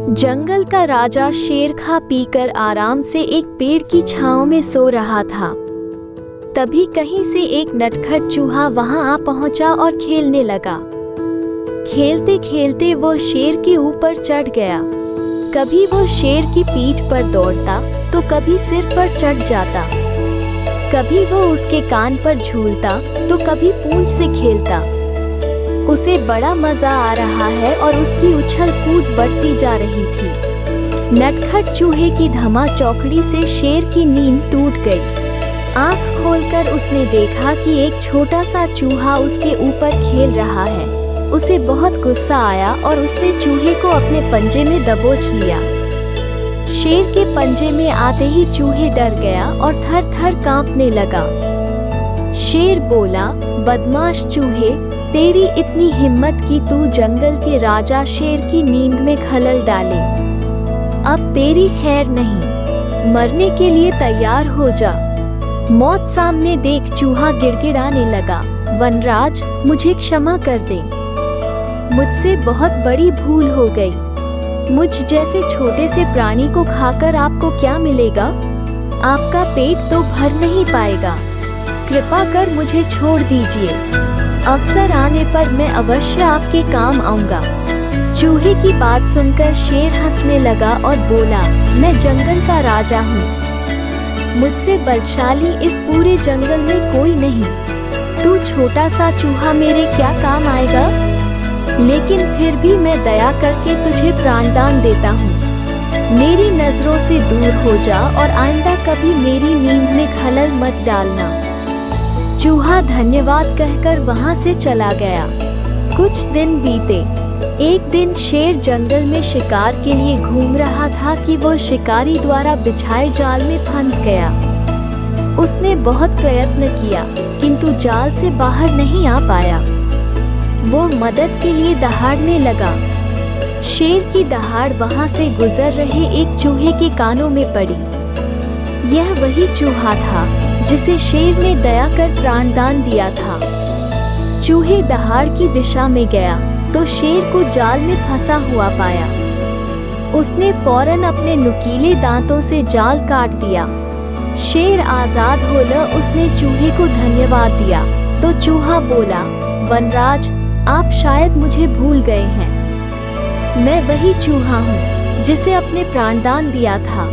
जंगल का राजा शेर खा पीकर आराम से एक पेड़ की छांव में सो रहा था। तभी कहीं से एक नटखट चूहा वहां आ पहुंचा और खेलने लगा। खेलते खेलते वो शेर के ऊपर चढ़ गया। कभी वो शेर की पीठ पर दौड़ता तो कभी सिर पर चढ़ जाता। कभी वो उसके कान पर झूलता तो कभी पूंछ से खेलता। उसे बड़ा मजा आ रहा है और उसकी उछल कूद बढ़ती जा रही थी। नटखट चूहे की धमा चौकड़ी से शेर की नींद टूट गई। आंख खोलकर उसने देखा कि एक छोटा सा चूहा उसके ऊपर खेल रहा है। उसे बहुत गुस्सा आया और उसने चूहे को अपने पंजे में दबोच लिया। शेर के पंजे में आते ही चूहे डर गया और थर थर कांपने लगा। शेर बोला, बदमाश चूहे, तेरी इतनी हिम्मत कि तू जंगल के राजा शेर की नींद में खलल डाले। अब तेरी खैर नहीं, मरने के लिए तैयार हो जा। मौत सामने देख चूहा गिड़गिड़ाने लगा, वनराज, मुझे क्षमा कर दे। मुझसे बहुत बड़ी भूल हो गई। मुझ जैसे छोटे से प्राणी को खाकर आपको क्या मिलेगा? आपका पेट तो भर नहीं पाएगा। कृपा कर मुझे छोड़ दीजिए। अवसर आने पर मैं अवश्य आपके काम आऊंगा। चूहे की बात सुनकर शेर हंसने लगा और बोला, मैं जंगल का राजा हूँ। मुझसे बलशाली इस पूरे जंगल में कोई नहीं। तू छोटा सा चूहा मेरे क्या काम आएगा? लेकिन फिर भी मैं दया करके तुझे प्राणदान देता हूँ। मेरी नजरों से दूर हो जा और आइंदा कभी मेरी नींद में खलल मत डालना। चूहा धन्यवाद कहकर वहां से चला गया। कुछ दिन बीते। एक दिन शेर जंगल में शिकार के लिए घूम रहा था कि वो शिकारी द्वारा बिछाए जाल में फंस गया। उसने बहुत प्रयत्न किया किंतु जाल से बाहर नहीं आ पाया। वो मदद के लिए दहाड़ने लगा। शेर की दहाड़ वहां से गुजर रहे एक चूहे के कानों में पड़ी। यह वही चूहा था जिसे शेर ने दया कर प्राणदान दिया था। चूहे दहाड़ की दिशा में गया तो शेर को जाल में फंसा हुआ पाया। उसने फौरन अपने नुकीले दांतों से जाल काट दिया। शेर आजाद होकर उसने चूहे को धन्यवाद दिया तो चूहा बोला, वनराज, आप शायद मुझे भूल गए हैं। मैं वही चूहा हूँ जिसे अपने प्राणदान दिया था।